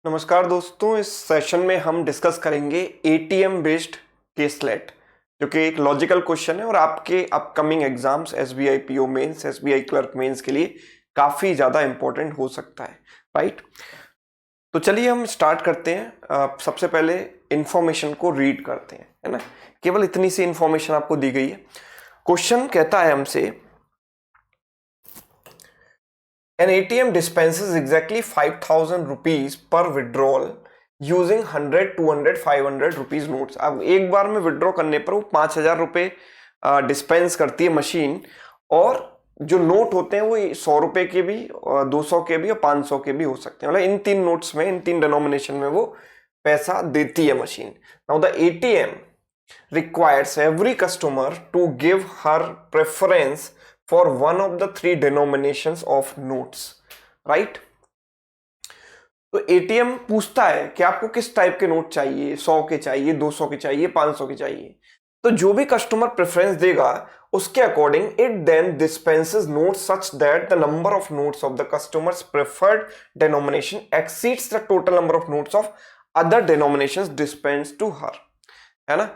नमस्कार दोस्तों, इस सेशन में हम डिस्कस करेंगे एटीएम बेस्ड केसलेट, जो कि एक लॉजिकल क्वेश्चन है और आपके upcoming exams SBI PO mains, SBI clerk mains के लिए काफी ज्यादा इंपॉर्टेंट हो सकता है। राइट, तो चलिए हम स्टार्ट करते हैं। सबसे पहले इंफॉर्मेशन को रीड करते हैं, है ना। केवल इतनी सी इंफॉर्मेशन आपको दी गई है। क्वेश्चन कहता है हमसे, An ATM dispenses exactly 5,000 rupees per withdrawal using 100, 200, 500 rupees notes। अब एक बार में विड्रॉ करने पर वो 5,000 रुपए डिस्पेंस करती है मशीन, और जो नोट होते हैं वो 100 रुपए के भी, 200 के भी और 500 के भी हो सकते हैं। मतलब इन तीन नोट्स में, इन तीन डिनोमिनेशन में वो पैसा देती है machine. Now the ATM requires every customer to give her preference for one of the three denominations of notes, right? तो एटीएम पूछता है कि आपको किस टाइप के नोट चाहिए, 100 के चाहिए, 200 के चाहिए, 500 के चाहिए। तो जो भी कस्टमर प्रेफरेंस देगा उसके according it then dispenses notes such that the number of notes of the customer's preferred denomination exceeds the total number of notes of other denominations dispense to her, है ना।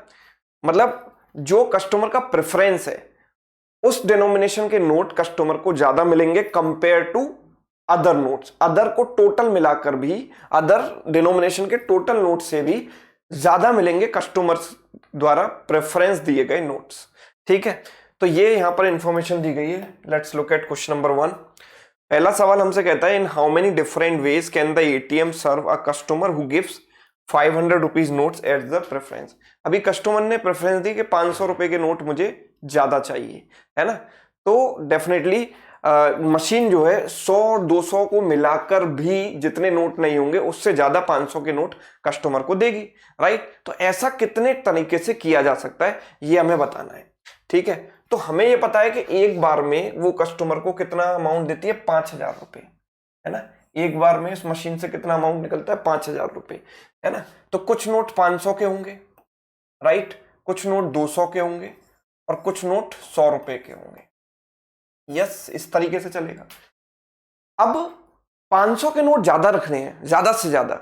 मतलब जो कस्टमर का preference है उस denomination के note customer को ज्यादा मिलेंगे compare to other notes. Other को टोटल मिलाकर भी, अदर डिनोमिनेशन के टोटल नोट से भी ज्यादा मिलेंगे कस्टमर्स द्वारा प्रेफरेंस दिए गए नोट्स। ठीक है, तो ये यहां पर इंफॉर्मेशन दी गई है। Let's look at question number 1। पहला सवाल हमसे कहता है, in how many different ways can the ATM serve a customer who gives 500 rupees notes at the preference. अभी कस्टमर ने प्रेफरेंस दी कि 500 रुपए के नोट मुझे ज्यादा चाहिए, है ना। तो डेफिनेटली मशीन जो है 100 और 200 को मिलाकर भी जितने नोट नहीं होंगे उससे ज्यादा 500 के नोट कस्टमर को देगी। राइट, तो ऐसा कितने तरीके से किया जा सकता है ये हमें बताना है। ठीक है, तो हमें ये पता है कि एक बार में वो कस्टमर को कितना अमाउंट देती है, 5,000 रुपए, है ना। एक बार में इस मशीन से कितना अमाउंट निकलता है, 5,000 रुपए, है ना। तो कुछ नोट 500 के होंगे, राइट, कुछ नोट 200 के होंगे और कुछ नोट 100 रुपए के होंगे। यस, इस तरीके से चलेगा। अब 500 के नोट ज्यादा रखने हैं, ज्यादा से ज्यादा,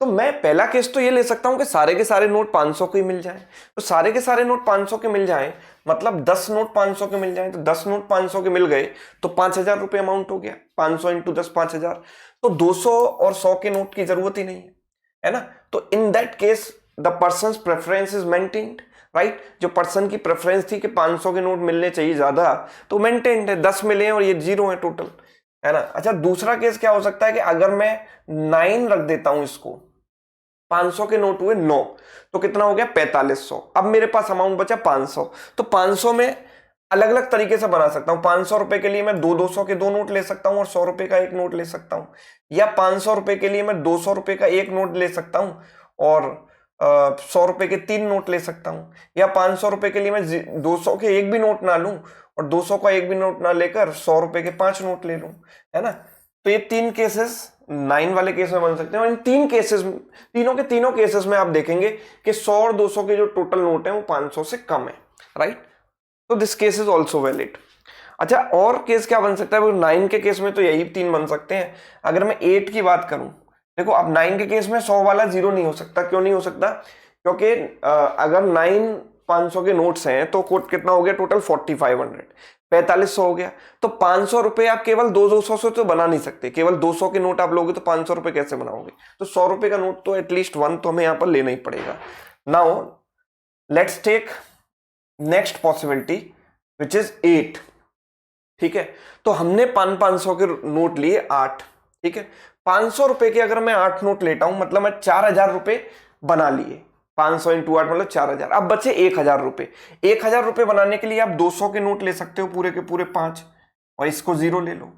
तो मैं पहला केस तो ये ले सकता हूं कि सारे के सारे नोट 500 के ही मिल जाएं। तो सारे के सारे नोट 500 के मिल जाएं, मतलब 10 नोट 500 के मिल जाएं। तो 10 नोट 500 के मिल गए तो 5,000 रुपए अमाउंट हो गया। 500 इंटू 10 5,000। तो 200 और 100 के नोट की जरूरत ही नहीं है ना। तो in that case the person preference is maintained. Right, जो पर्सन की प्रेफरेंस थी कि 500 के नोट मिलने चाहिए ज्यादा, तो मेंटेन्ड है, 10 मिले और ये 0 है टोटल, है ना। अच्छा, दूसरा केस क्या हो सकता है कि अगर मैं 9 रख देता हूं इसको, 500 के नोट हुए 9, तो कितना हो गया, 4500। अब मेरे पास अमाउंट बचा 500। तो 500 में अलग अलग तरीके से बना सकता हूं। 500 रुपए के लिए मैं 200 के दो नोट ले सकता हूं और 100 रुपए का एक नोट ले सकता हूं, या 500 रुपए के लिए मैं 200 रुपए का एक नोट ले सकता हूं और 100 रुपए के 3 नोट ले सकता हूं, या 500 रुपए के लिए मैं 200 के एक भी नोट ना लूं और 200 का एक भी नोट ना लेकर 100 रुपए के 5 नोट ले लूं, है ना। तो ये 3 केसेस 9 वाले केस में बन सकते हैं। और इन 3 केसेस, तीनों के तीनों केसेस में आप देखेंगे कि 100 और 200 के जो टोटल नोट है वो 500 से कम है। राइट, तो this case is also valid. अच्छा, और केस क्या बन सकता है, 9 के केस में तो यही 3 बन सकते हैं। अगर मैं 8 की बात करूं, देखो अब 9 के केस में 100 वाला 0 नहीं हो सकता। क्यों नहीं हो सकता, क्योंकि अगर 9 500 के नोट्स हैं तो कोट कितना हो गया टोटल, 4500, 4500 हो गया। तो 500 रुपए आप केवल 200 से तो बना नहीं सकते। केवल 200 के नोट आप लोगे तो 500 रुपए कैसे बनाओगे। तो 100 रुपए का नोट तो एटलीस्ट 1 तो हमें यहां पर लेना ही पड़ेगा। Now let's take next possibility which is 8। ठीक है, तो हमने 500 के नोट लिए 8। ठीक है, 500 रुपए के अगर मैं 8 नोट लेता हूं, मतलब मैं 4,000 रुपए बना लिए। 500 इंटू 8 मतलब 4,000। अब बचे 1,000 रुपए। 1,000 रुपए बनाने के लिए आप 200 के नोट ले सकते हो पूरे के पूरे 5 और इसको 0 ले लो,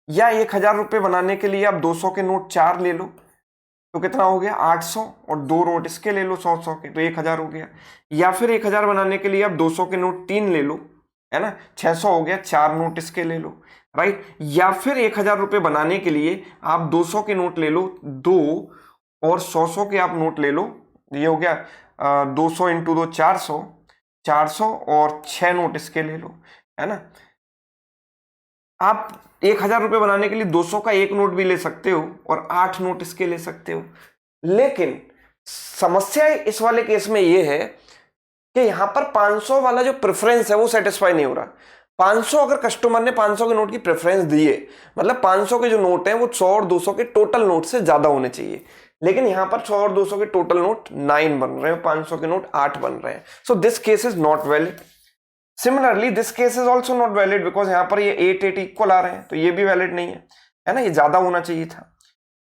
या 1,000 रुपए बनाने के लिए आप 200 के नोट 4 ले लो, तो कितना हो गया 800, और 2 नोट इसके ले लो 100 के, तो 1,000 हो गया। या फिर 1,000 बनाने के लिए आप 200 के नोट 3 ले लो, है ना, 600 हो गया, 4 नोट इसके ले लो। राइट, या फिर 1,000 रुपए बनाने के लिए आप 200 के नोट ले लो 2, और 100 के आप नोट ले लो। ये हो गया 200 इंटू 2 400, 400 और 6 नोट इसके ले लो, है ना। आप 1000 रुपये बनाने के लिए 200 का एक नोट भी ले सकते हो और 8 नोट इसके ले सकते हो। लेकिन समस्या इस वाले केस में ये है कि यहां पर 500 वाला जो प्रेफरेंस है वो सेटिस्फाई नहीं हो रहा। 500 अगर कस्टमर ने 500 के नोट की प्रेफरेंस दी है, मतलब 500 के जो नोट हैं वो 100 और 200 के टोटल नोट से ज्यादा होने चाहिए, लेकिन यहां पर 100 और 200 के टोटल नोट 9 बन रहे हैं, 500 के नोट 8 बन रहे हैं। So this case is not valid. Similarly this case is also not valid because यहां पर ये 8 इक्वल आ रहे हैं, तो ये भी वैलिड नहीं है ना, ये ज्यादा होना चाहिए था।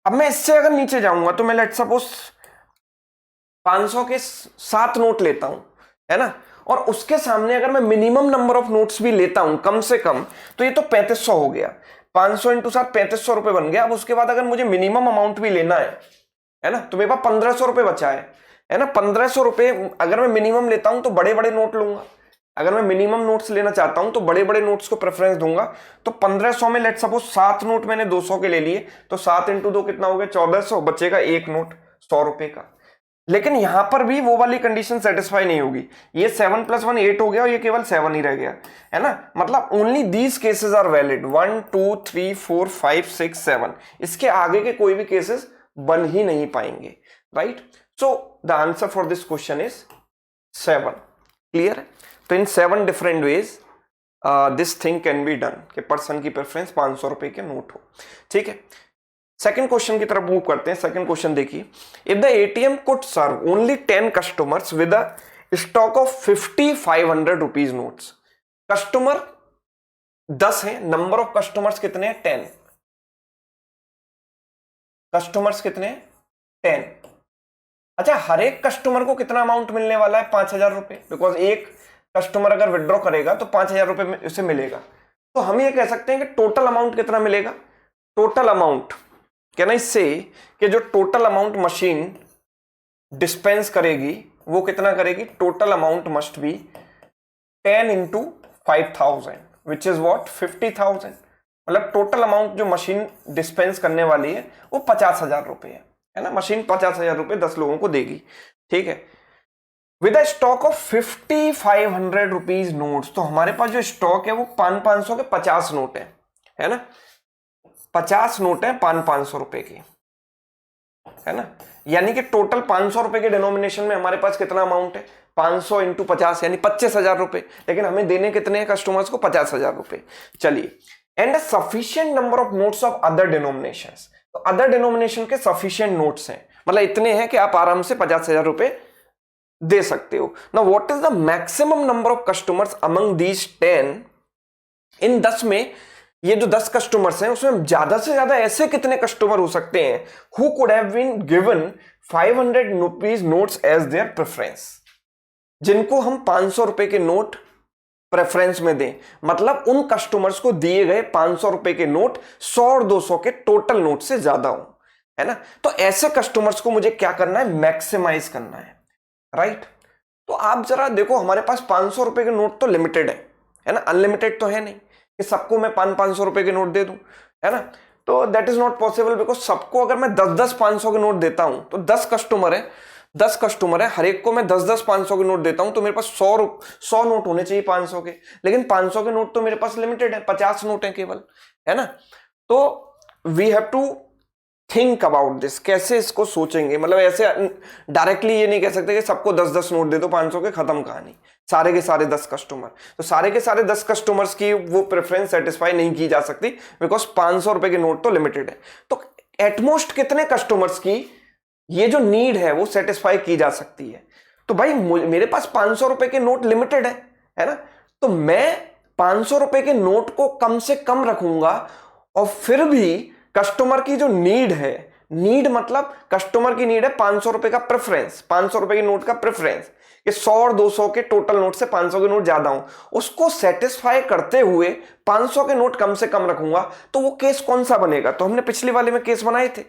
अब मैं इससे अगर नीचे जाऊंगा तो मैं लेट सपोज 500 के 7 नोट लेता हूं, है ना, और उसके सामने अगर मैं मिनिमम नंबर ऑफ नोट्स भी लेता हूं कम से कम, तो ये तो 3500 हो गया। 500 इंटू 7 3500 रुपए बन गया। अब उसके बाद अगर मुझे मिनिमम अमाउंट भी लेना है ना, तो मेरे पास 1500 रुपए बचा है ना। 1500 रुपए अगर मैं मिनिमम लेता हूं तो बड़े बड़े नोट लूंगा। अगर मैं मिनिमम नोट्स लेना चाहता हूं तो बड़े बड़े नोट्स को प्रेफरेंस दूंगा। तो 1500 में लेट सपोज 7 नोट मैंने 200 के ले लिए, तो 7 इंटू 2 कितना हो गया, 1400, बचेगा एक नोट 100 रुपए का। लेकिन यहां पर भी वो वाली कंडीशन सेटिस्फाई नहीं होगी। ये 7 + 1 8 हो गया और ये केवल 7 ही रह गया, है ना। मतलब only these cases are valid, 1 2 3 4 5 6 7, इसके आगे के कोई भी केसेस बन ही नहीं पाएंगे, right. So the answer for this question is 7। Clear है। तो इन 7 different ways this thing can be done कि पर्सन की प्रेफरेंस 500 रुपए के नोट हो। ठीक है, सेकंड क्वेश्चन की तरफ मूव करते हैं। सेकंड क्वेश्चन देखिए, if the ATM could serve only 10 customers with a stock of 50 500 rupees notes. Customer 10 है, नंबर ऑफ कस्टमर्स कितने हैं, 10। कस्टमर्स कितने हैं, 10। अच्छा, हर एक कस्टमर को कितना अमाउंट मिलने वाला है, 5000 रुपए, बिकॉज एक कस्टमर अगर विड्रॉ करेगा तो 5000 रुपए में उसे मिलेगा। तो हम ये कह सकते हैं कि टोटल अमाउंट कितना मिलेगा। टोटल अमाउंट कैन आई से कि जो टोटल अमाउंट मशीन डिस्पेंस करेगी वो कितना करेगी, total amount must be 10 into 5000 which is what 50,000। मतलब टोटल अमाउंट जो मशीन डिस्पेंस करने वाली है वो 50,000 रुपए है ना। मशीन 50,000 रुपए 10 लोगों को देगी, ठीक है, with a stock of 50 500 rupees notes. तो हमारे पास जो स्टॉक है वो 500 के 50 नोट है ना, 50 नोट है 500 रुपए की, है ना। यानी कि टोटल 500 रुपए के डिनोमिनेशन में हमारे पास कितना अमाउंट है, 500 इंटू 50 यानी 25,000 रुपए। लेकिन हमें देने कितने हैं कस्टमर्स को, 50,000 रुपए। चलिए, and a sufficient number of notes of other denominations. तो अदर डिनोमिनेशन के सफिशिएंट नोट्स हैं, मतलब इतने हैं कि आप आराम से 50,000 रुपए दे सकते हो। Now what is the maximum number of customers among these 10। इन 10 में, ये जो 10 कस्टमर्स हैं उसमें ज्यादा से ज्यादा ऐसे कितने कस्टमर हो सकते हैं who could have been given 500 rupees notes as their preference, जिनको हम 500 रुपए के नोट प्रेफरेंस में दें। मतलब उन कस्टमर्स को दिए गए 500 रुपए के नोट 100 और 200 के टोटल नोट से ज्यादा हो, है ना। तो ऐसे कस्टमर्स को मुझे क्या करना है, मैक्सिमाइज करना है, राइट। तो आप जरा देखो, हमारे पास 500 रुपए के नोट तो लिमिटेड है ना, अनलिमिटेड तो है नहीं कि सबको मैं 500 रुपए के नोट दे दूं, है ना। तो that is not possible, because सबको अगर मैं 10 500 के नोट देता हूं तो 10 कस्टमर है, हर एक को मैं 10 500 के नोट देता हूं, तो मेरे पास 100 नोट होने चाहिए 500 के। लेकिन 500 के नोट तो मेरे पास लिमिटेड है, 50 नोट है केवल, है ना। तो we have to think about this, कैसे इसको सोचेंगे। मतलब ऐसे डायरेक्टली ये नहीं कह सकते कि सबको 10 नोट दे दो 500 के, खत्म कहानी, सारे के सारे 10 कस्टमर। तो सारे के सारे 10 कस्टमर्स की वो प्रेफरेंस सेटिस्फाई नहीं की जा सकती, बिकॉज 500 रुपए के नोट तो लिमिटेड है। तो एटमोस्ट कितने कस्टमर्स की ये जो नीड है वो सेटिस्फाई की जा सकती है। तो भाई मेरे पास 500 रुपए के नोट लिमिटेड है ना, तो मैं 500 रुपए के नोट को कम से कम रखूंगा। और फिर भी कस्टमर की जो नीड है, नीड मतलब कस्टमर की नीड है 500 रुपए का प्रेफरेंस, 500 रुपए के नोट का प्रेफरेंस, कि 100 और 200 के टोटल नोट से 500 के नोट ज्यादा हो, उसको सेटिस्फाई करते हुए 500 के नोट कम से कम रखूंगा। तो वो केस कौन सा बनेगा, तो हमने पिछले वाले में केस बनाए थे,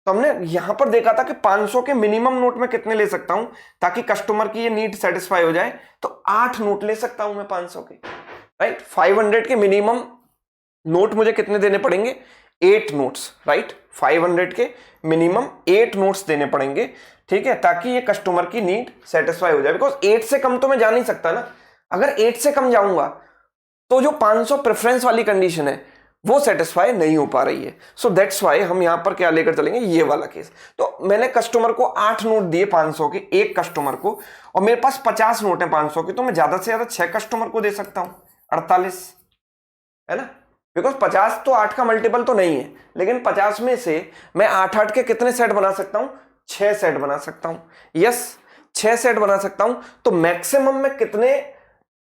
तो हमने यहां पर देखा था कि 500 के मिनिमम नोट में कितने ले सकता हूं ताकि कस्टमर की ये नीड सेटिस्फाई हो जाए। तो 8 नोट ले सकता हूं मैं 500 के, राइट। 500 के मिनिमम नोट मुझे कितने देने पड़ेंगे, 8 नोट्स, राइट। 500 के मिनिमम 8 नोट्स देने पड़ेंगे, ठीक है, ताकि ये कस्टमर की नीड सेटिस्फाई हो जाए। बिकॉज 8 से कम तो मैं जा नहीं सकता ना। अगर 8 से कम जाऊंगा तो जो 500 प्रेफरेंस वाली कंडीशन है वो सेटिस्फाई नहीं हो पा रही है। सो दैट्स वाई हम यहां पर क्या लेकर चलेंगे, ये वाला केस। तो मैंने कस्टमर को 8 नोट दिए 500 के, एक कस्टमर को, और मेरे पास 50 नोट है 500 के, तो मैं ज्यादा से ज्यादा 6 कस्टमर को दे सकता हूं, 48, है ना। बिकॉज 50 तो 8 का मल्टीपल तो नहीं है, लेकिन 50 में से मैं 8 के कितने सेट बना सकता हूं, 6 सेट बना सकता हूं। यस, 6 सेट बना सकता हूं। तो मैक्सिमम में कितने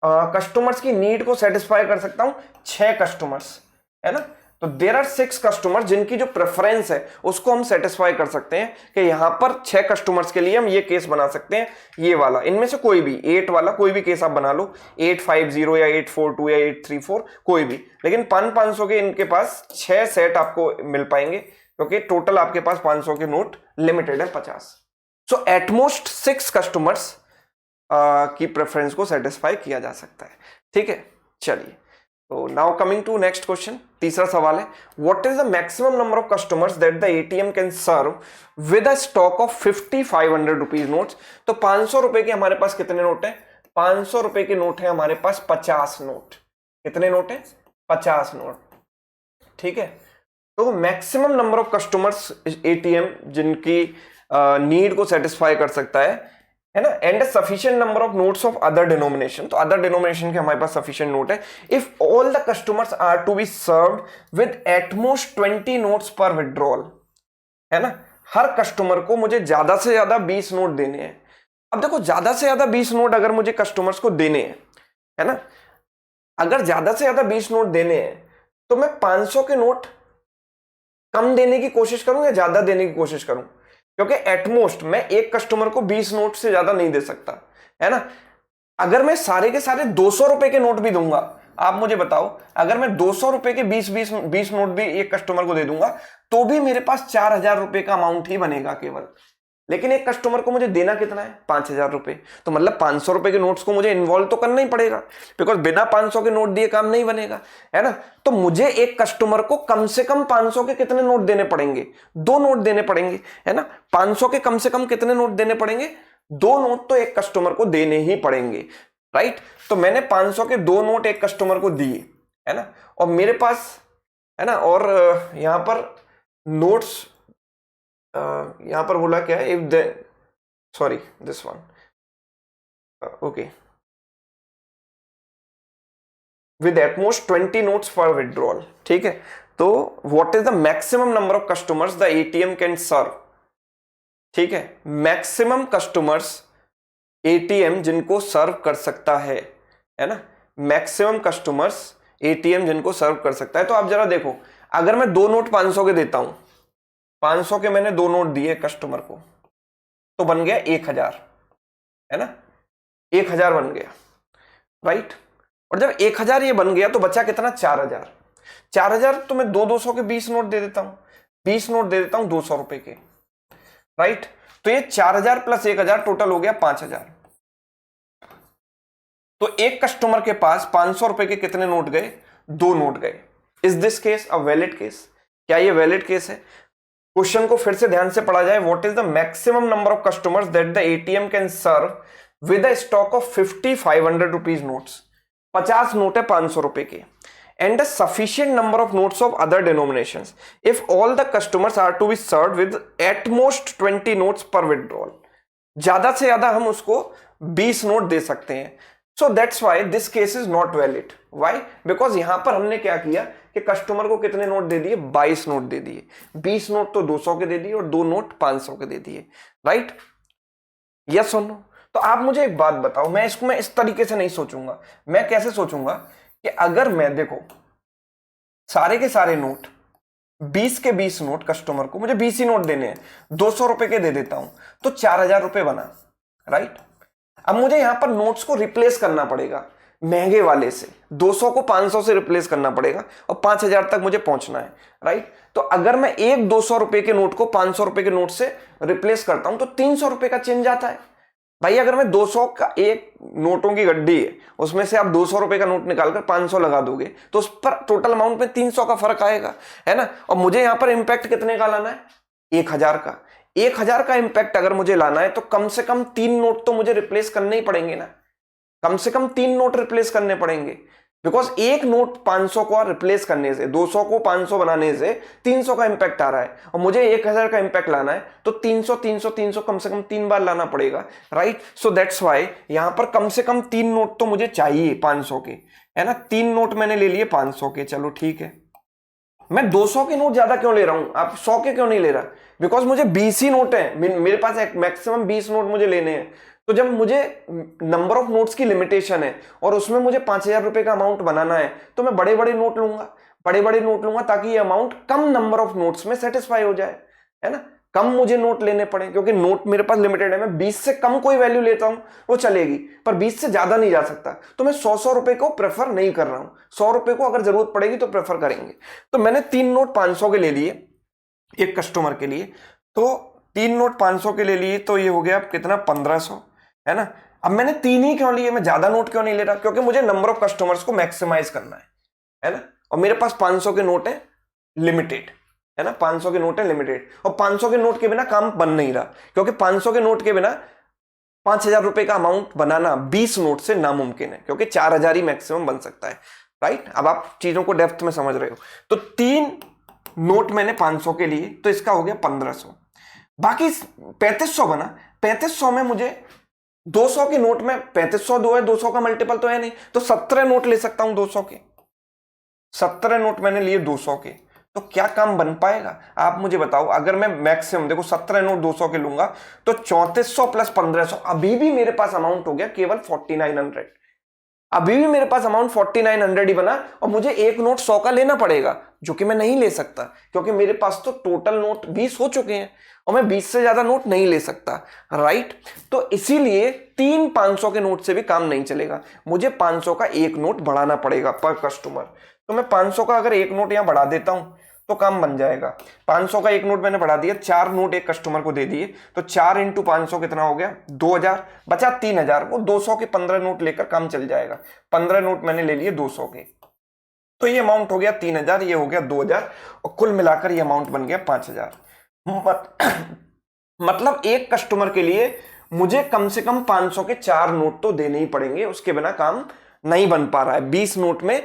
कस्टमर्स की नीड को सेटिस्फाई कर सकता हूं, 6 कस्टमर्स, है ना। तो देर आर 6 कस्टमर जिनकी जो प्रेफरेंस है उसको हम सेटिस्फाई कर सकते हैं कि यहां पर 6 कस्टमर्स के लिए हम ये केस बना सकते हैं, ये वाला, इनमें से कोई भी 8 वाला कोई भी केस आप बना लो, 850 या 842 या 834 कोई भी, लेकिन 500 के इनके पास 6 सेट आपको मिल पाएंगे, क्योंकि टोटल आपके पास 500 के नोट लिमिटेड है 50। सो एटमोस्ट 6 कस्टमर्स की प्रेफरेंस को सेटिस्फाई किया जा सकता है। ठीक है, चलिए, तो now coming to next question, तीसरा सवाल है, what is the maximum number of customers that the ATM can serve with a stock of 50 500 rupees notes. तो 500 रुपए के हमारे पास कितने नोट है, 500 रुपए के नोट है हमारे पास 50 नोट। कितने नोट है, 50 नोट। ठीक है, तो maximum number of customers ATM जिनकी नीड को सेटिस्फाई कर सकता है ना, and sufficient number of notes of other denomination. तो अदर डिनोमिनेशन के हमारे पास सफिशिएंट नोट है। If all the customers are to be served with at most 20 notes per withdrawal, है ना, हर कस्टमर को मुझे ज्यादा से ज्यादा 20 नोट देने हैं। अब देखो, ज्यादा से ज्यादा 20 नोट अगर मुझे कस्टमर्स को देने हैं, है ना, अगर ज्यादा से ज्यादा 20 नोट देने हैं, तो मैं 500 के नोट कम देने की कोशिश करूं या ज्यादा देने की कोशिश करूं, क्योंकि एटमोस्ट मैं एक कस्टमर को 20 नोट से ज्यादा नहीं दे सकता, है ना। अगर मैं सारे के सारे 200 रुपए के नोट भी दूंगा, आप मुझे बताओ, अगर मैं 200 रुपए के 20 नोट भी एक कस्टमर को दे दूंगा, तो भी मेरे पास 4000 रुपए का अमाउंट ही बनेगा केवल। लेकिन एक कस्टमर को मुझे देना कितना है, 5000 रुपए। तो मतलब 500 रुपए के नोट्स को मुझे इन्वॉल्व तो करना ही पड़ेगा, बिकॉज बिना 500 के नोट दिए काम नहीं बनेगा, है ना। तो मुझे एक कस्टमर को कम से कम 500 के कितने नोट देने पड़ेंगे, 2 नोट देने पड़ेंगे, है ना। 500 के कम से कम कितने नोट देने पड़ेंगे, 2 नोट तो एक कस्टमर को देने ही पड़ेंगे, राइट। तो मैंने 500 के 2 नोट एक कस्टमर को दिए, है ना, और मेरे पास, है ना, और यहां पर नोट्स, यहां पर बोला क्या है, if the, sorry this one, okay, with at most 20 notes for withdrawal. ठीक है, तो what is the maximum number of customers the ATM can serve. ठीक है, मैक्सिमम कस्टमर्स एटीएम जिनको सर्व कर सकता है ना, मैक्सिमम कस्टमर्स एटीएम जिनको सर्व कर सकता है। तो आप जरा देखो, अगर मैं 2 नोट 500 के देता हूं, 500 के मैंने 2 नोट दिए कस्टमर को, तो बन गया 1000, है ना, 1000 बन गया, राइट। और जब 1000 ये बन गया तो बचा कितना, 4000। 4000 तो मैं 200 के 20 नोट दे देता हूं, 20 नोट दे देता हूं 200 रुपए के, राइट। तो ये 4000 प्लस 1000 टोटल हो गया 5000। तो एक कस्टमर के पास 500 रुपए के कितने नोट गए, 2 नोट गए। Is this case a valid case, क्या ये वैलिड केस है। क्वेश्चन को फिर से ध्यान से पढ़ा जाए, what is the maximum number of customers that the ATM can serve with a stock of 50 500 rupees notes. 50 note है 500 रुपए के, and a sufficient number of notes of other denominations if all the customers are to be served with at most 20 notes per withdrawal. ज्यादा से ज्यादा हम उसको 20 note दे सकते हैं। So that's why this case is not valid. Why, because यहां पर हमने क्या किया कि कस्टमर को कितने नोट दे दिए, 22 नोट दे दिए, 20 नोट तो 200 के दे दिए और 2 नोट 500 के दे दिए, राइट। यस और नो। तो आप मुझे एक बात बताओ, मैं इसको मैं इस तरीके से नहीं सोचूंगा। मैं कैसे सोचूंगा कि अगर मैं देखो सारे के सारे नोट 20 के 20 नोट कस्टमर को मुझे 20 ही नोट देने हैं, 200 रुपए के दे देता हूं, तो 4000 रुपए बना, राइट। अब मुझे यहां पर नोट्स को रिप्लेस करना पड़ेगा महंगे वाले से, 200 को 500 से रिप्लेस करना पड़ेगा और 5000 तक मुझे पहुंचना है, राइट। तो अगर मैं एक 200 रुपए के नोट को 500 रुपए के नोट से रिप्लेस करता हूं तो 300 रुपए का चेंज आता है। भाई अगर मैं 200 का एक नोटों की गड्डी है, उसमें से आप 200 रुपए का नोट निकालकर 500 लगा दोगे तो उस पर टोटल अमाउंट में 300 का फर्क आएगा, है ना। और मुझे यहां पर इंपैक्ट कितने का लाना है, 1000 का। 1000 का इंपैक्ट अगर मुझे लाना है तो कम से कम 3 नोट तो मुझे रिप्लेस करने ही पड़ेंगे ना, कम से कम 3 नोट रिप्लेस करने पड़ेंगे। बिकॉज एक नोट 500 को रिप्लेस करने से, 200 को 500 बनाने से 300 का इंपैक्ट आ रहा है, और मुझे 1000 का इंपैक्ट लाना है तो 300 300 300 कम से कम 3 बार लाना पड़ेगा, राइट। सो दैट्स वाई यहां पर कम से कम 3 नोट तो मुझे चाहिए 500 के, है ना। 3 नोट मैंने ले लिए 500 के, चलो ठीक है। मैं 200 के नोट ज्यादा क्यों ले रहा हूं, आप 100 के क्यों नहीं ले रहा? बिकॉज मुझे 20 ही नोट है, मेरे पास मैक्सिमम 20 नोट मुझे लेने हैं। तो जब मुझे नंबर ऑफ नोट्स की लिमिटेशन है और उसमें मुझे 5000 रुपए का अमाउंट बनाना है, तो मैं बड़े बड़े नोट लूंगा, बड़े बड़े नोट लूंगा ताकि ये amount come number of notes में सेटिस्फाई हो जाए, है ना। कम मुझे नोट लेने पड़े, क्योंकि नोट मेरे पास लिमिटेड है। मैं 20 से कम कोई वैल्यू लेता हूं वो चलेगी, पर 20 से ज्यादा नहीं जा सकता। तो मैं 100 रुपए को प्रेफर नहीं कर रहा हूं, 100 रुपए को अगर जरूरत पड़ेगी तो प्रेफर करेंगे। तो मैंने 3 नोट 500 के ले लिए एक कस्टमर के लिए, तो 3 नोट 500 के ले लिए, तो ये हो गया कितना, 1500, है ना। अब मैंने 3 ही क्यों लिए, मैं ज्यादा नोट क्यों नहीं ले रहा? क्योंकि मुझे नंबर ऑफ कस्टमर्स को मैक्सिमाइज करना है ना। और मेरे पास 500 के नोट है लिमिटेड, है ना, 500 के नोट है लिमिटेड, और 500 के नोट के बिना काम बन नहीं रहा, क्योंकि 500 के नोट के बिना 5000 रुपए का अमाउंट बनाना 20 नोट से नामुमकिन है, क्योंकि 4000 ही मैक्सिमम बन सकता है, राइट। अब आप चीजों को डेप्थ में समझ रहे हो। तो 3 नोट मैंने 500 के लिए, तो इसका हो गया 1500। बाकी 3500 बना। 3500 में मुझे 200 के नोट में 3500 दो है, 200 का मल्टीपल तो है नहीं, तो 17 नोट ले सकता हूं 200 के। 17 नोट मैंने लिए 200 के, तो क्या काम बन पाएगा आप मुझे बताओ। अगर मैं मैक्सिमम देखो 17 नोट 200 के लूंगा तो 3400 प्लस 1500, अभी भी मेरे पास अमाउंट हो गया केवल 4900। अभी भी मेरे पास अमाउंट 4900 ही बना, और मुझे एक नोट 100 का लेना पड़ेगा, जो कि मैं नहीं ले सकता, क्योंकि मेरे पास तो टोटल नोट 20 हो चुके हैं और मैं 20 से ज्यादा नोट नहीं ले सकता, राइट। तो इसीलिए 3 500 के नोट से भी काम नहीं चलेगा, मुझे 500 का एक नोट बढ़ाना पड़ेगा पर कस्टमर। तो मैं 500 का अगर एक नोट यहां बढ़ा देता हूं तो काम बन जाएगा। 500 का एक नोट मैंने बढ़ा दिया, 4 नोट एक कस्टमर को दे दिए, तो 4 इंटू 500 कितना हो गया, 2000, बचा 3000। वो 200 के 15 नोट लेकर काम चल जाएगा। 15 नोट मैंने ले लिए 200 के, तो ये अमाउंट हो गया 3000, ये हो गया 2000, और कुल मिलाकर ये अमाउंट बन गया 5000। मतलब एक कस्टमर के लिए मुझे कम से कम 500 के 4 नोट तो देने ही पड़ेंगे, उसके बिना काम नहीं बन पा रहा है। 20 नोट में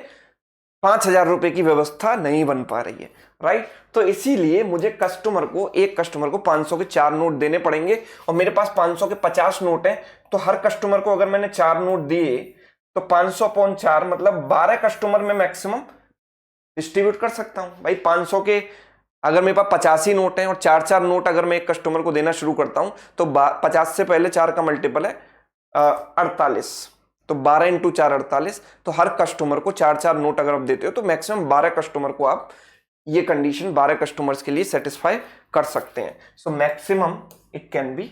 5000 रुपए की व्यवस्था नहीं बन पा रही है, राइट। तो इसीलिए मुझे एक कस्टमर को 500 के 4 नोट देने पड़ेंगे, और मेरे पास 500 के 50 नोट है, तो हर कस्टमर को अगर मैंने 4 नोट दिए तो 500 अपॉन 4 मतलब 12 कस्टमर में मैक्सिमम डिस्ट्रीब्यूट कर सकता हूं भाई। 500 के अगर मेरे पास 85 नोट हैं और 4 नोट अगर मैं एक कस्टमर को देना शुरू करता हूं, तो 50 से पहले 4 का मल्टीपल है 48, तो 12 इंटू 4 48, तो हर कस्टमर को 4 नोट अगर आप देते हो तो मैक्सिमम 12 कस्टमर को आप ये कंडीशन 12 कस्टमर्स के लिए सेटिस्फाई कर सकते हैं। So maximum it can be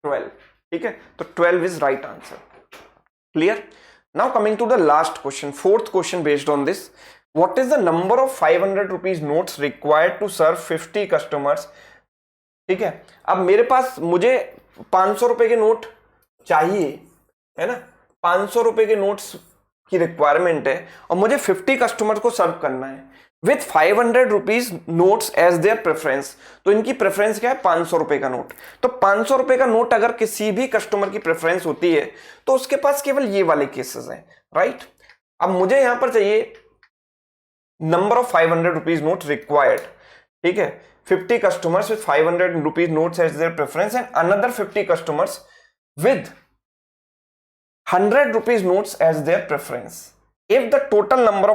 12, ठीक है। तो 12 is right answer, clear. Now coming to the last question, fourth question based on this, what is the number of 500 rupees notes required to serve 50 customers. ठीक है, अब मेरे पास मुझे 500 रुपए के नोट चाहिए, है ना, 500 रुपए के नोट्स की रिक्वायरमेंट है, और मुझे 50 कस्टमर को सर्व करना है with 500 rupees notes as their preference. तो इनकी प्रेफरेंस क्या है, 500 रुपए का नोट। तो 500 रुपए का नोट अगर किसी भी कस्टमर की प्रेफरेंस होती है तो उसके पास केवल ये वाले केसेस हैं, राइट। अब मुझे यहां पर चाहिए number of 500 rupees note required, ठीक है, 50 customers with 500 rupees notes as their preference and another 50 customers with 100 rupees notes as their preference. If the total number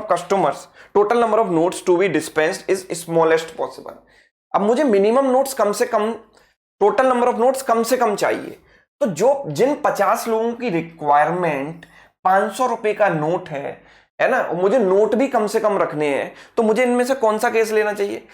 of notes to be dispensed is smallest possible. अब मुझे minimum notes कम से कम, total number of notes कम से कम चाहिए। तो जिन 50 लोगों की requirement 500 रुपए का नोट है ना, मुझे नोट भी कम से कम रखने हैं, तो मुझे इनमें से कौन सा केस लेना चाहिए?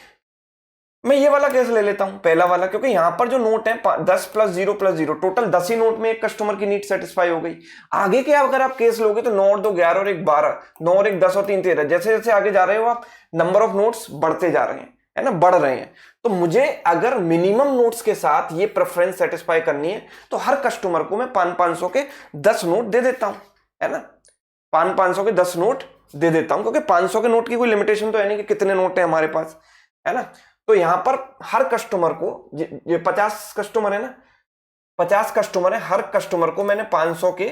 मैं ये वाला केस ले लेता हूं, पहला वाला, क्योंकि यहां पर जो नोट है 10 प्लस 0 प्लस 0, टोटल 10 ही नोट में एक कस्टमर की नीड सेटिस्फाई हो गई। आगे के अगर आप केस लोगे तो 9 और 2 11 और 1 12, 9 और 1 10 और 3 13, जैसे जैसे आगे जा रहे हो आप नंबर ऑफ नोट्स बढ़ते जा रहे हैं, है ना, बढ़ रहे हैं। तो मुझे अगर मिनिमम नोट्स के साथ ये प्रेफरेंस सेटिस्फाई करनी है तो हर कस्टमर को मैं 500 के 10 नोट दे देता हूं, है ना, 500 के 10 नोट दे देता हूं, क्योंकि 500 के नोट की कोई लिमिटेशन तो है नहीं कि कितने नोट है हमारे पास, है ना। तो यहां पर हर कस्टमर को, ये 50 कस्टमर है ना, 50 कस्टमर है, हर कस्टमर को मैंने 500 के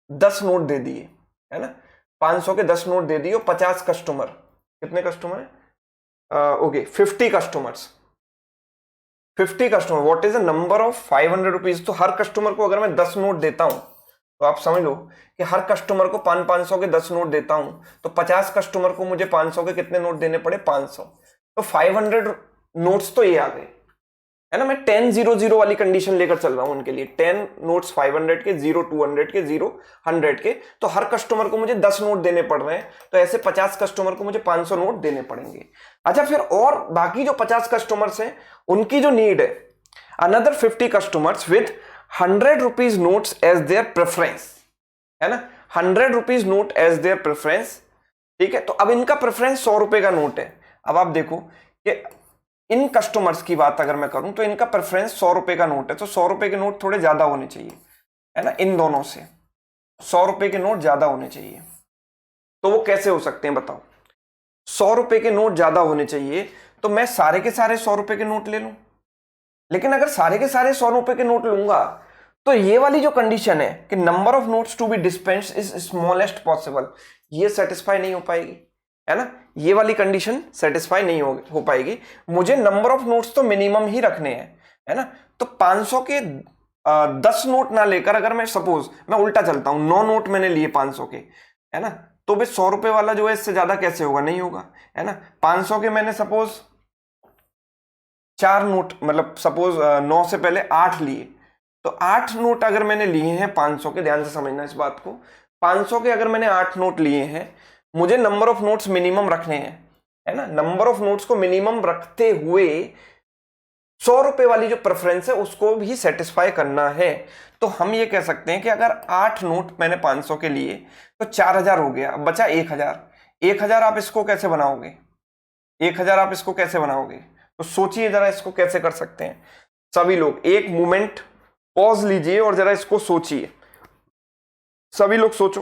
10 नोट दे दिए, है ना। 500 के 10 नोट दे दिए, 50 कस्टमर, कितने कस्टमर है, okay 50 customers, 50 customer, what is the number of 500 rupees. तो हर कस्टमर को अगर मैं 10 नोट देता हूं तो आप समझ लो कि हर कस्टमर को 500 के 10 नोट देता हूं, तो 50 कस्टमर को मुझे 500 के कितने नोट देने पड़े, 500। तो 500 नोट्स तो ये आ गए, है ना। मैं 10-0-0 वाली कंडीशन लेकर चल रहा हूं उनके लिए, 10 नोट्स 500 के, 0 200 के, 0 100 के। तो हर कस्टमर को मुझे 10 नोट देने पड़ रहे हैं, तो ऐसे 50 कस्टमर को मुझे 500 नोट देने पड़ेंगे। अच्छा, फिर और बाकी जो 50 कस्टमर्स हैं उनकी जो नीड है, another 50 customers with 100 rupees notes as their preference, है ना, 100 rupees note as their preference, ठीक है। तो अब इनका प्रेफरेंस 100 रुपए का नोट है। अब आप देखो कि इन कस्टमर्स की बात अगर मैं करूं तो इनका प्रेफरेंस 100 रुपए का नोट है, तो 100 रुपए के नोट थोड़े ज्यादा होने चाहिए, है ना, इन दोनों से 100 रुपए के नोट ज्यादा होने चाहिए। तो वो कैसे हो सकते हैं बताओ, 100 रुपए के नोट ज्यादा होने चाहिए, तो मैं सारे के सारे 100 रुपए के नोट ले लूं। लेकिन अगर सारे के सारे 100 रुपए के नोट लूंगा तो ये वाली जो कंडीशन है कि number of notes to be dispensed is smallest possible, ये सेटिस्फाई नहीं हो पाएगी, है ना। ये वाली कंडीशन सेटिस्फाई नहीं हो पाएगी। मुझे नंबर ऑफ नोट्स तो मिनिमम ही रखने हैं, है ना। तो 500 के 10 नोट ना लेकर, अगर मैं सपोज मैं उल्टा चलता हूं, 9 नोट मैंने लिए 500 के, है ना, तो भाई 100 रुपए वाला जो है इससे ज्यादा कैसे होगा, नहीं होगा, है ना। 500 के मैंने सपोज 4 नोट, मतलब सपोज 9 से पहले 8 लिए, तो 8 नोट अगर मैंने लिए हैं 500 के, ध्यान से समझना इस बात को, 500 के अगर मैंने 8 नोट लिए हैं, मुझे नंबर ऑफ नोट्स मिनिमम रखने हैं, है ना। नंबर ऑफ नोट्स को मिनिमम रखते हुए 100 रुपए वाली जो प्रेफरेंस है उसको भी सेटिस्फाई करना है। तो हम ये कह सकते हैं कि अगर 8 नोट मैंने 500 के लिए तो 4000 हो गया, अब बचा 1000। 1000 आप इसको कैसे बनाओगे, 1000 आप इसको कैसे बनाओगे, तो सोचिए जरा इसको कैसे कर सकते हैं। सभी लोग एक मोमेंट पॉज लीजिए और जरा इसको सोचिए, सभी लोग सोचो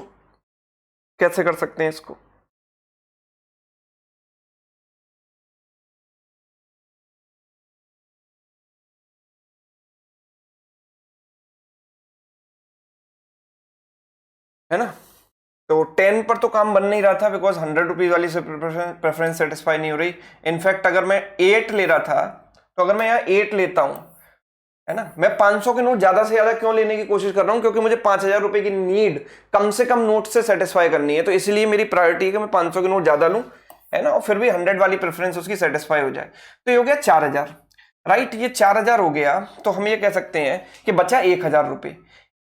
कैसे कर सकते हैं इसको। है ना, तो 10 पर तो काम बन नहीं रहा था, बिकॉज 100 रुपीज वाली से प्रेफरेंस सेटिस्फाई नहीं हो रही। इनफैक्ट अगर मैं 8 ले रहा था, तो अगर मैं यहाँ 8 लेता हूं, है ना, मैं 500 के नोट ज्यादा से ज्यादा क्यों लेने की कोशिश कर रहा हूं, क्योंकि मुझे 5000 रुपए की नीड कम से कम नोट से सेटिस्फाई करनी है। तो इसलिए मेरी प्रायोरिटी है कि मैं 500 के नोट ज्यादा लूं, है ना, और फिर भी 100 वाली प्रेफरेंस उसकी सेटिस्फाई हो जाए। तो ये हो गया 4000, राइट, ये 4000 हो गया। तो हम ये कह सकते हैं कि बचा 1000 रुपए।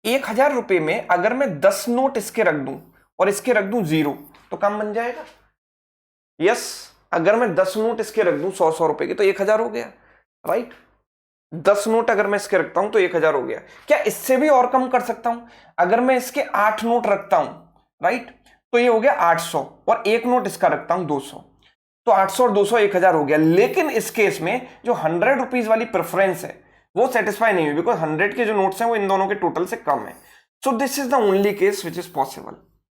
1000 रुपए में अगर मैं 10 नोट इसके रख दूं और इसके रख दूं 0, तो काम बन जाएगा। यस, अगर मैं 10 नोट इसके रख दूं 100-100 रुपए के, तो 1000 हो गया, राइट। 10 नोट अगर मैं इसके रखता हूं तो 1000 हो गया। क्या इससे भी और कम कर सकता हूं, अगर मैं इसके 8 नोट रखता हूं, राइट, तो ये हो गया 800, और एक नोट इसका रखता हूं 200, तो 800 और 200 1000 हो गया। लेकिन इस केस में जो 100 रुपीज वाली प्रेफरेंस है वो सेटिस्फाई नहीं हुई, बिकॉज 100 के जो नोट्स हैं वो इन दोनों के टोटल से कम है। So this is the only case which is possible,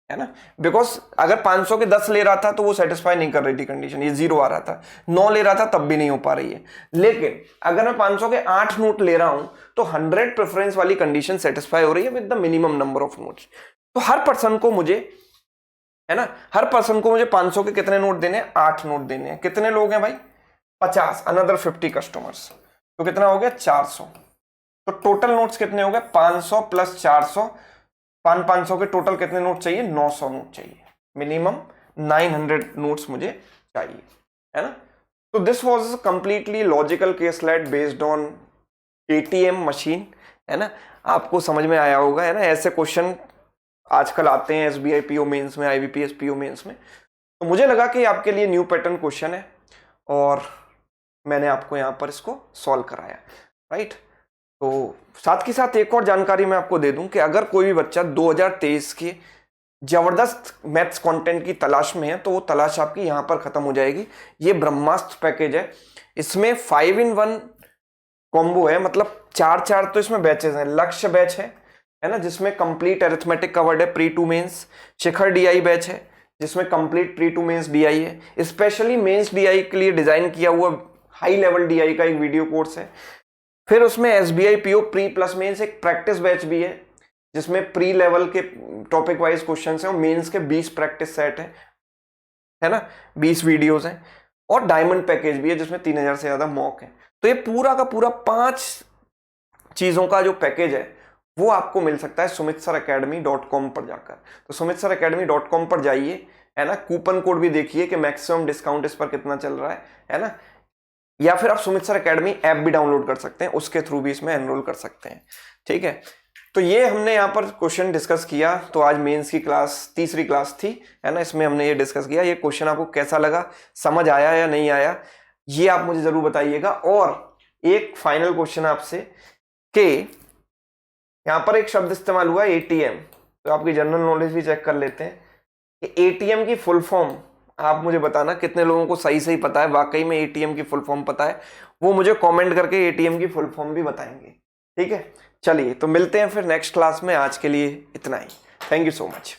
है ना। बिकॉज अगर 500 के 10 ले रहा था तो वो सेटिस्फाई नहीं कर रही थी कंडीशन, ये 0 आ रहा था। 9 ले रहा था तब भी नहीं हो पा रही है। लेकिन अगर मैं 500 के 8 नोट ले रहा हूं तो 100 प्रेफरेंस वाली कंडीशन सेटिस्फाई हो रही है with the minimum number of notes. तो हर पर्सन को मुझे, है ना, हर पर्सन को मुझे 500 के कितने नोट देने हैं, 8 नोट देने हैं। कितने लोग हैं भाई, 50, अनदर 50 कस्टमर्स, तो कितना हो गया 400। तो टोटल नोट्स कितने हो गए, 500 प्लस 400, 500 के टोटल कितने नोट चाहिए, 900 नोट चाहिए, मिनिमम 900 नोट्स मुझे चाहिए, है ना। तो this was completely logical case slide based on ATM machine, है ना। आपको समझ में आया होगा, है ना। ऐसे क्वेश्चन आजकल आते हैं एसबीआई पीओ मेंस में, आईबीपीएस पीओ मेंस में। तो मुझे लगा कि आपके लिए न्यू पैटर्न क्वेश्चन है और मैंने आपको यहाँ पर इसको सॉल्व कराया, राइट। तो साथ के साथ एक और जानकारी मैं आपको दे दूं कि अगर कोई भी बच्चा 2023 के जबरदस्त मैथ्स कंटेंट की तलाश में है तो वो तलाश आपकी यहाँ पर खत्म हो जाएगी। ये ब्रह्मास्त्र पैकेज है, इसमें 5-in-1 कॉम्बो है, मतलब 4 तो इसमें बैचेस हैं। लक्ष्य बैच है ना, जिसमें कंप्लीट अरिथमेटिक कवर्ड है, pre to mains. Shikhar DI batch है जिसमें complete pre to mains DI है। स्पेशली मेंस डीआई के लिए डिजाइन किया हुआ हाई लेवल डीआई का एक वीडियो कोर्स है। फिर उसमें SBI PO pre plus mains एक प्रैक्टिस बैच भी है, जिसमें प्री लेवल के टॉपिक वाइज क्वेश्चन है और मेंस के 20 प्रैक्टिस सेट है ना, 20 वीडियोस हैं, और डायमंड पैकेज भी है जिसमें 3000 से ज्यादा मॉक है। तो ये पूरा का पूरा 5 चीजों का जो पैकेज है वो आपको मिल सकता है sumitsaracademy.com पर जाकर। तो sumitsaracademy.com पर जाइए, है ना, कूपन कोड भी देखिए कि मैक्सिमम डिस्काउंट इस पर कितना चल रहा है ना, या फिर आप सुमित सर अकेडमी ऐप भी डाउनलोड कर सकते हैं, उसके थ्रू भी इसमें एनरोल कर सकते हैं। ठीक है, तो ये हमने यहाँ पर क्वेश्चन डिस्कस किया। तो आज मेंस की क्लास, तीसरी क्लास थी, है ना, इसमें हमने ये डिस्कस किया। ये क्वेश्चन आपको कैसा लगा, समझ आया या नहीं आया, ये आप मुझे जरूर बताइएगा। और एक फाइनल क्वेश्चन आपसे कि यहाँ पर एक शब्द इस्तेमाल हुआ एटीएम, तो आपकी जनरल नॉलेज भी चेक कर लेते हैं कि एटीएम की फुल फॉर्म आप मुझे बताना कितने लोगों को सही सही पता है, वाकई में एटीएम की फुल फॉर्म पता है, वो मुझे कमेंट करके एटीएम की फुल फॉर्म भी बताएंगे। ठीक है, चलिए तो मिलते हैं फिर नेक्स्ट क्लास में। आज के लिए इतना ही, थैंक यू सो मच।